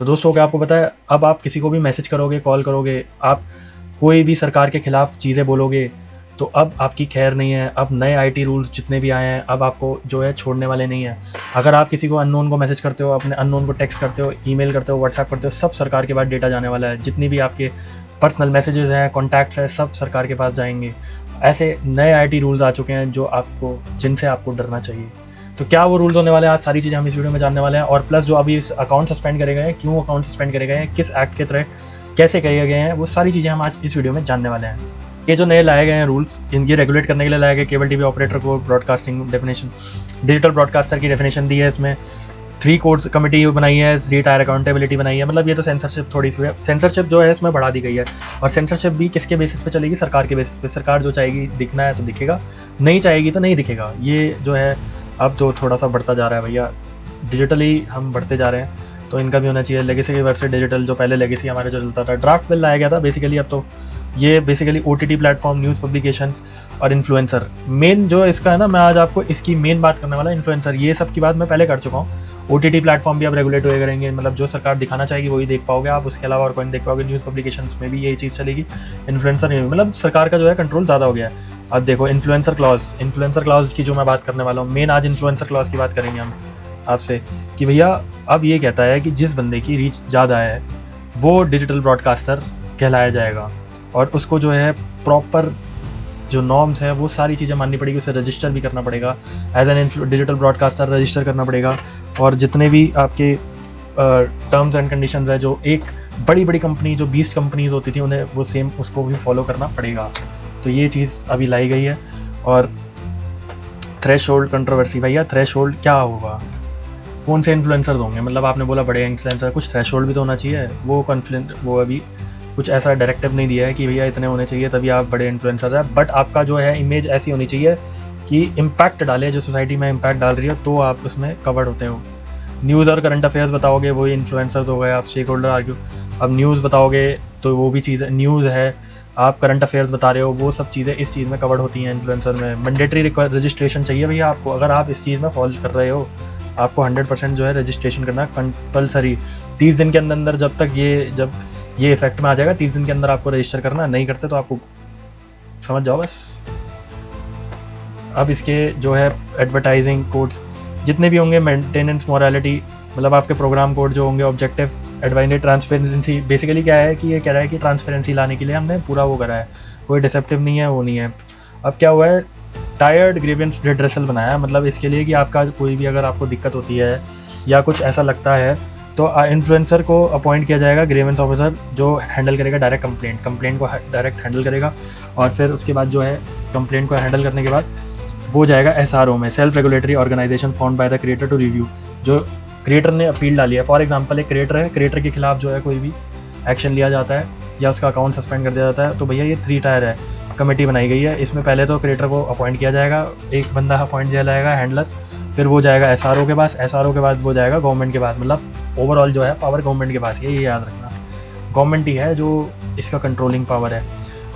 तो दोस्तों क्या आपको पता है, अब आप किसी को भी मैसेज करोगे, कॉल करोगे, आप कोई भी सरकार के खिलाफ चीज़ें बोलोगे तो अब आपकी खैर नहीं है। अब नए आईटी रूल्स जितने भी आए हैं अब आपको जो है छोड़ने वाले नहीं हैं। अगर आप किसी को अननोन को मैसेज करते हो, अपने अननोन को टेक्स्ट करते हो, ईमेल करते हो, व्हाट्सएप करते हो, सब सरकार के पास डेटा जाने वाला है। जितनी भी आपके पर्सनल मैसेजेस हैं, कॉन्टैक्ट्स हैं, सब सरकार के पास जाएंगे। ऐसे नए आईटी रूल्स आ चुके हैं जिनसे आपको डरना चाहिए। तो क्या वो रूल्स होने वाले हैं, आज सारी चीज़ें हम इस वीडियो में जानने वाले हैं। और प्लस जो अभी अकाउंट सस्पेंड करे गए हैं, क्यों अकाउंट सस्पेंड करे गए हैं, किस एक्ट के तहत कैसे करे गए हैं, वो सारी चीज़ें हम आज इस वीडियो में जानने वाले हैं। ये जो नए लाए गए हैं रूल्स, इनकी रेगुलेट करने के लिए लाए गए केबल टीवी ऑपरेटर को ब्रॉडकास्टिंग डेफिनेशन, डिजिटल ब्रॉडकास्टर की डेफिनेशन दी है। इसमें 3 कोर्स कमेटी बनाई है, 3 टायर अकाउंटेबिलिटी बनाई है। मतलब ये तो सेंसरशिप थोड़ी सी है, सेंसरशिप जो है इसमें बढ़ा दी गई है। और सेंसरशिप भी किसके बेसिस पे चलेगी? सरकार के बेसिस पे। सरकार जो चाहेगी दिखना है तो दिखेगा, नहीं चाहेगी तो नहीं दिखेगा। ये जो है अब तो थोड़ा सा बढ़ता जा रहा है भैया, डिजिटली हम बढ़ते जा रहे हैं, तो इनका भी होना चाहिए लेगेसी की वर्सेस डिजिटल। जो पहले लेगेसी हमारे जो चलता था, ड्राफ्ट बिल लाया गया था बेसिकली। अब तो ये basically OTT platform, news publications और इन्फ्लुएंसर मेन जो इसका है ना, मैं आज आपको इसकी मेन बात करने वाला। इन्फ्लुएंसर, ये सब की बात मैं पहले कर चुका हूँ। OTT प्लेटफॉर्म भी अब रेगुलेट हुए करेंगे, मतलब जो सरकार दिखाना चाहेगी वही देख पाओगे आप, उसके अलावा और कोई नहीं देख पाओगे। न्यूज़ पब्लिकेशंस में भी यही चीज़ चलेगी, इन्फ्लुएंसर में भी। मतलब सरकार का जो है कंट्रोल ज़्यादा हो गया है। अब देखो इन्फ्लुएंसर क्लॉज की जो मैं बात करने वाला हूँ, मेन आज इन्फ्लुएंसर क्लॉज की बात करेंगे हम आपसे कि भैया अब ये कहता है कि जिस बंदे की रीच ज़्यादा है वो डिजिटल ब्रॉडकास्टर कहलाया जाएगा। और उसको जो है प्रॉपर जो नॉर्म्स है वो सारी चीज़ें माननी पड़ेगी, उसे रजिस्टर भी करना पड़ेगा, as an digital broadcaster register करना पड़ेगा। और जितने भी आपके टर्म्स एंड कंडीशंस है, जो एक बड़ी बड़ी कंपनी, जो 20 कंपनीज होती थी, उन्हें वो सेम उसको भी फॉलो करना पड़ेगा। तो ये चीज़ अभी लाई गई है। और थ्रेशोल्ड कंट्रोवर्सी, भैया थ्रेशोल्ड क्या होगा? कौन से इन्फ्लुएंसर्स होंगे? मतलब आपने बोला बड़े इन्फ्लुएंसर, कुछ थ्रेशोल्ड भी तो होना चाहिए। वो अभी कुछ ऐसा डायरेक्टिव नहीं दिया है कि भैया इतने होने चाहिए तभी आप बड़े इन्फ्लुएंसर हैं। बट आपका जो है इमेज ऐसी होनी चाहिए कि इम्पैक्ट डाले, जो सोसाइटी में इम्पैक्ट डाल रही है, तो आप उसमें कवर्ड होते हो। न्यूज़ और करंट अफेयर्स बताओगे, वही इन्फ्लुएंसर्स हो गए। आप स्टेक होल्डर आर्ग्यू, अब न्यूज़ बताओगे तो वो भी चीज़ न्यूज़ है। आप करंट अफेयर्स बता रहे हो, वो सब चीज़ें इस चीज़ में कवर्ड होती हैं इन्फ्लुएंसर में। मैंडेटरी रजिस्ट्रेशन चाहिए भैया आपको, अगर आप इस चीज़ में फॉलो कर रहे हो आपको 100% जो है रजिस्ट्रेशन करना कंपलसरी। 30 दिन के अंदर जब ये इफेक्ट में आ जाएगा, 30 दिन के अंदर आपको रजिस्टर करना। नहीं करते तो आपको समझ जाओ बस। अब इसके जो है एडवर्टाइजिंग कोड्स जितने भी होंगे, मेंटेनेंस, मोरालिटी, मतलब आपके प्रोग्राम कोड जो होंगे, ऑब्जेक्टिव, एडवाइजरी, ट्रांसपेरेंसी। बेसिकली क्या है कि ये कह रहा है कि ट्रांसपेरेंसी लाने के लिए हमने पूरा वो करा है, कोई डिसेप्टिव नहीं है, वो नहीं है। अब क्या हुआ है, टायर्ड ग्रीवेंस रिड्रेसल बनाया है। मतलब इसके लिए कि आपका कोई भी अगर आपको दिक्कत होती है या कुछ ऐसा लगता है तो इन्फ्लुएंसर को अपॉइंट किया जाएगा ग्रीवेंस ऑफिसर, जो हैंडल करेगा डायरेक्ट कंप्लेंट को डायरेक्ट हैंडल करेगा। और फिर उसके बाद जो है कंप्लेंट को हैंडल करने के बाद वो जाएगा SRO में, self regulatory organisation formed by the creator to review. जो क्रिएटर ने अपील डाली है, फॉर एग्जांपल एक क्रिएटर है, क्रिएटर के खिलाफ जो है कोई भी एक्शन लिया जाता है या उसका अकाउंट सस्पेंड कर दिया जाता है, तो भैया ये 3 टायर है कमेटी बनाई गई है। इसमें पहले तो क्रिएटर को अपॉइंट किया जाएगा, एक बंदा अपॉइंट किया जाएगा हैंडलर, फिर वो जाएगा SRO के पास, SRO के बाद वो जाएगा गवर्नमेंट के पास। मतलब ओवरऑल जो है पावर गवर्नमेंट के पास, ये याद रखना, गवर्नमेंट ही है जो इसका कंट्रोलिंग पावर है।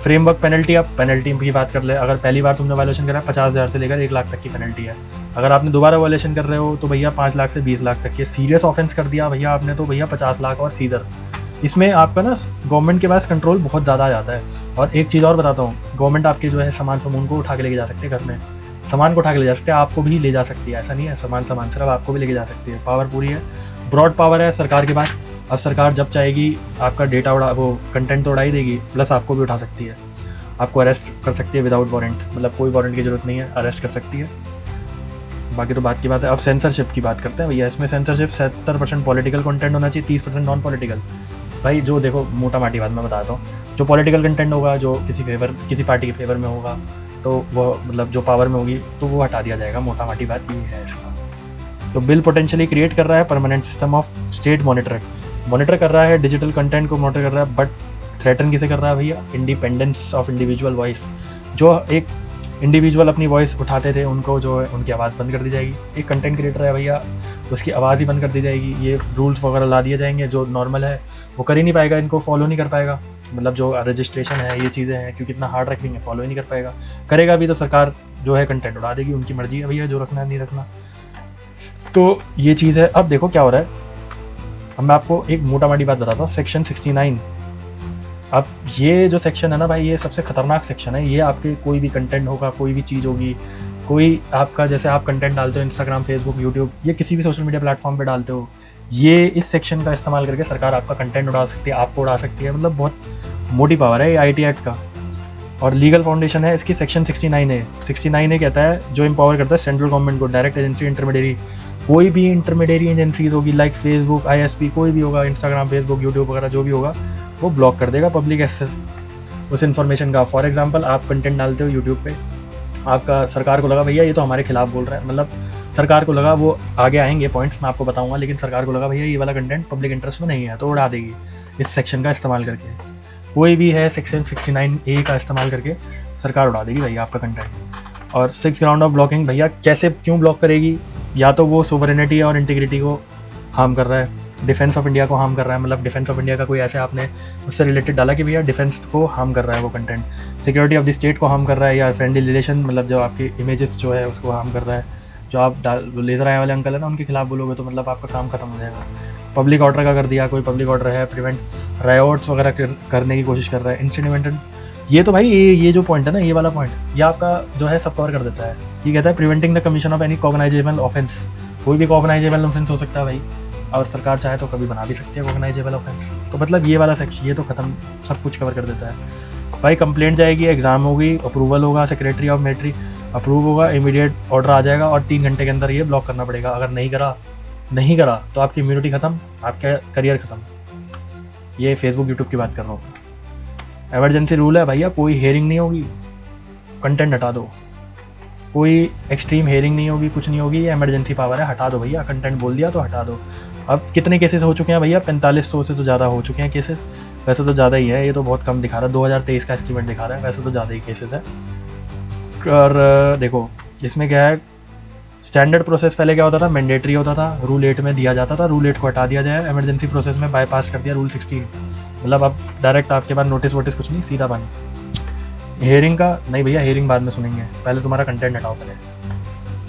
फ्रेमवर्क पेनल्टी, अब पेनल्टी की बात कर ले, अगर पहली बार तुमने वायलेशन करा 50,000 से लेकर 1 लाख तक की पेनल्टी है। अगर आपने दोबारा वायलेशन कर रहे हो तो भैया 5 लाख से 20 लाख तक की। सीरियस ऑफेंस कर दिया भैया आपने तो भैया 50 लाख और सीजर। इसमें आपका ना गवर्नमेंट के पास कंट्रोल बहुत ज़्यादा आ जाता है। और एक चीज़ और बताता हूँ, गवर्नमेंट आपके जो है सामान को उठा के लेके जा सकते हैं, घर में सामान को उठा के ले जा सकते हैं, आपको भी ले जा सकती है। ऐसा नहीं है सामान सिर्फ आपको भी लेके जा सकती है। पावर पूरी है, ब्रॉड पावर है सरकार के पास। अब सरकार जब चाहेगी आपका डेटा वो कंटेंट तो उड़ा ही देगी, प्लस आपको भी उठा सकती है, आपको अरेस्ट कर सकती है विदाउट वारंट। मतलब कोई वारंट की ज़रूरत नहीं है, अरेस्ट कर सकती है। बाकी तो बात की बात है। अब सेंसरशिप की बात करते हैं भैया। इसमें सेंसरशिप 70% पॉलिटिकल कंटेंट होना चाहिए, 30% नॉन पॉलिटिकल। भाई जो देखो मोटा माटी बात मैं बताता हूँ, जो पॉलिटिकल कंटेंट होगा, जो किसी पार्टी के फेवर में होगा, तो वो मतलब जो पावर में होगी तो वो हटा दिया जाएगा। मोटा माटी बात ये है इसका। तो बिल पोटेंशियली क्रिएट कर रहा है permanent system of state monitor कर रहा है, डिजिटल कंटेंट को मॉनिटर कर रहा है। बट थ्रेटन किसे कर रहा है भैया? Independence of individual voice. जो एक इंडिविजुअल अपनी वॉइस उठाते थे उनको जो है उनकी आवाज़ बंद कर दी जाएगी। एक कंटेंट क्रिएटर है भैया, उसकी आवाज़ ही बंद कर दी जाएगी। ये रूल्स वगैरह ला दिए जाएंगे, जो नॉर्मल है वो कर ही नहीं पाएगा, इनको फॉलो नहीं कर पाएगा। मतलब जो रजिस्ट्रेशन है, ये चीज़ें हैं, क्योंकि इतना हार्ड रखेंगे फॉलो ही नहीं कर पाएगा। करेगा भी तो सरकार जो है कंटेंट उड़ा देगी, उनकी मर्जी है भैया जो रखना है नहीं रखना। तो ये चीज़ है। अब देखो क्या हो रहा है, अब मैं आपको एक मोटा-मोटी बात बताता हूँ, सेक्शन 69। अब ये जो सेक्शन है ना भाई, ये सबसे खतरनाक सेक्शन है। ये आपके कोई भी कंटेंट होगा, कोई भी चीज़ होगी, कोई आपका जैसे आप कंटेंट डालते हो इंस्टाग्राम, फेसबुक, यूट्यूब, ये किसी भी सोशल मीडिया प्लेटफॉर्म पे डालते हो, ये इस सेक्शन का इस्तेमाल करके सरकार आपका कंटेंट उड़ा सकती है, आपको उड़ा सकती है। मतलब बहुत मोटी पावर है ये आईटी एक्ट का। और लीगल फाउंडेशन है इसकी सेक्शन 69A। 69A कहता है जो एम्पावर करता है सेंट्रल गवर्नमेंट को, डायरेक्ट एजेंसी, इंटरमीडियरी, कोई भी इंटरमीडियरी एजेंसीज होगी लाइक फेसबुक, आईएसपी, कोई भी होगा, इंस्टाग्राम, फेसबुक, यूट्यूब वगैरह जो भी होगा, वो ब्लॉक कर देगा पब्लिक एक्सेस उस इन्फॉर्मेशन का। फॉर एग्जांपल आप कंटेंट डालते हो यूट्यूब पे, आपका सरकार को लगा भैया ये तो हमारे खिलाफ बोल रहा है, मतलब सरकार को लगा, वो आगे आएंगे पॉइंट्स मैं आपको बताऊंगा, लेकिन सरकार को लगा भैया ये वाला कंटेंट पब्लिक इंटरेस्ट में नहीं है, तो उड़ा देगी इस सेक्शन का इस्तेमाल करके। कोई भी है सेक्शन 69A का इस्तेमाल करके सरकार उड़ा देगी भैया आपका कंटेंट। और 6 ग्राउंड ऑफ ब्लॉकिंग, भैया कैसे क्यों ब्लॉक करेगी? या तो वो सोवरेनिटी और इंटीग्रिटी को हार्म कर रहा है, डिफेंस ऑफ इंडिया को हार्म कर रहा है, मतलब डिफेंस ऑफ इंडिया का कोई ऐसे आपने उससे रिलेटेड डाला कि भैया डिफेंस को हार्म कर रहा है वो content, security of the state को हार्म कर रहा है, या फ्रेंडली रिलेशन, मतलब जो आपकी इमेजेस जो है उसको हार्म कर रहा है। जो आप लेज़र आए वाले अंकल है ना, उनके खिलाफ बोलोगे तो मतलब आपका काम खत्म हो जाएगा। पब्लिक ऑर्डर का कर दिया, कोई पब्लिक ऑर्डर है, प्रिवेंट रायोट्स वगैरह करने की कोशिश कर रहा है, इंसिडेंट। ये तो भाई ये जो पॉइंट है ना, ये वाला पॉइंट, ये आपका जो है सब कवर कर देता है। ये कहता है preventing the commission of any cognisable offence. कोई भी कॉग्नाइजेबल ऑफेंस हो सकता है भाई, और सरकार चाहे तो कभी बना भी सकती है कॉग्नाइजेबल ऑफेंस। तो मतलब ये वाला सेक्शन ये तो खत्म, सब कुछ कवर कर देता है भाई। कंप्लेंट जाएगी, एग्जाम होगी, अप्रूवल होगा, सेक्रेटरी ऑफ मिलिट्री अप्रूव होगा, इमीडिएट ऑर्डर आ जाएगा और 3 घंटे के अंदर ये ब्लॉक करना पड़ेगा। अगर नहीं करा तो आपकी इम्यूनिटी खत्म, आपका करियर खत्म। ये फेसबुक यूट्यूब की बात कर रहा हूँ। एमरजेंसी रूल है भैया, कोई हेयरिंग नहीं होगी, कंटेंट हटा दो, कोई एक्सट्रीम हेयरिंग नहीं होगी, कुछ नहीं होगी, ये एमरजेंसी पावर है, हटा दो भैया, कंटेंट बोल दिया तो हटा दो। अब कितने केसेस हो चुके हैं भैया? 4500 से तो ज़्यादा हो चुके हैं केसेस। वैसे तो ज़्यादा ही है, ये तो बहुत कम दिखा रहा है, 2023 का एस्टीमेट दिखा रहा है, वैसे तो ज़्यादा ही केसेस है। और देखो इसमें क्या है, स्टैंडर्ड प्रोसेस पहले क्या होता था, मैंडेटरी होता था, रूल 8 में दिया जाता था, रूल 8 को हटा दिया जाए, इमरजेंसी प्रोसेस में बाईपास कर दिया रूल 16। मतलब अब डायरेक्ट आपके पास नोटिस वोटिस कुछ नहीं, सीधा पानी। हेयरिंग का नहीं भैया, हेयरिंग बाद में सुनेंगे, पहले तुम्हारा कंटेंट हटाओ पहले।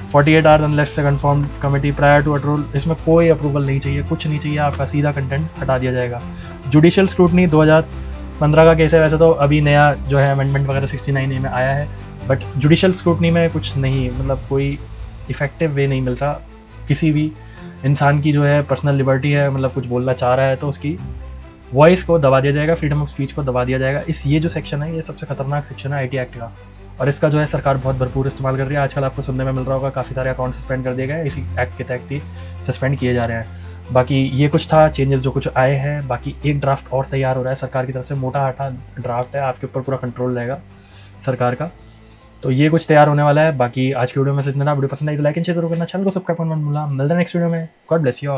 48 hour unless confirmed committee prior to approval, इसमें कोई अप्रूवल नहीं चाहिए, कुछ नहीं चाहिए, आपका सीधा कंटेंट हटा दिया जाएगा। जुडिशियल स्क्रूटनी 2015 का केस है, वैसे तो अभी नया जो है अमेंडमेंट वगैरह 69A में आया है, बट जुडिशियल स्क्रूटनी में कुछ नहीं, मतलब कोई इफेक्टिव वे नहीं मिलता। किसी भी इंसान की जो है पर्सनल लिबर्टी है, मतलब कुछ बोलना चाह रहा है तो उसकी वॉइस को दबा दिया जाएगा, फ्रीडम ऑफ स्पीच को दबा दिया जाएगा। ये जो सेक्शन है, ये सबसे खतरनाक सेक्शन है आईटी एक्ट का, और इसका जो है सरकार बहुत भरपूर इस्तेमाल कर रही है। आजकल आपको सुनने में मिल रहा होगा काफ़ी सारे अकाउंट सस्पेंड कर दिए गए, इसी एक्ट के तहत ही सस्पेंड किए जा रहे हैं। बाकी ये कुछ था चेंजेस जो कुछ आए हैं, बाकी एक ड्राफ्ट और तैयार हो रहा है सरकार की तरफ से, मोटा आटा ड्राफ्ट है, आपके ऊपर पूरा कंट्रोल रहेगा सरकार का। तो ये कुछ तैयार होने वाला है। बाकी आज की वीडियो में से इतना। वीडियो पसंद आई तो लाइक एंड शेयर जरूर करना, चैनल को सब्सक्राइब करना, मिलता है नेक्स्ट वीडियो में। God bless you all.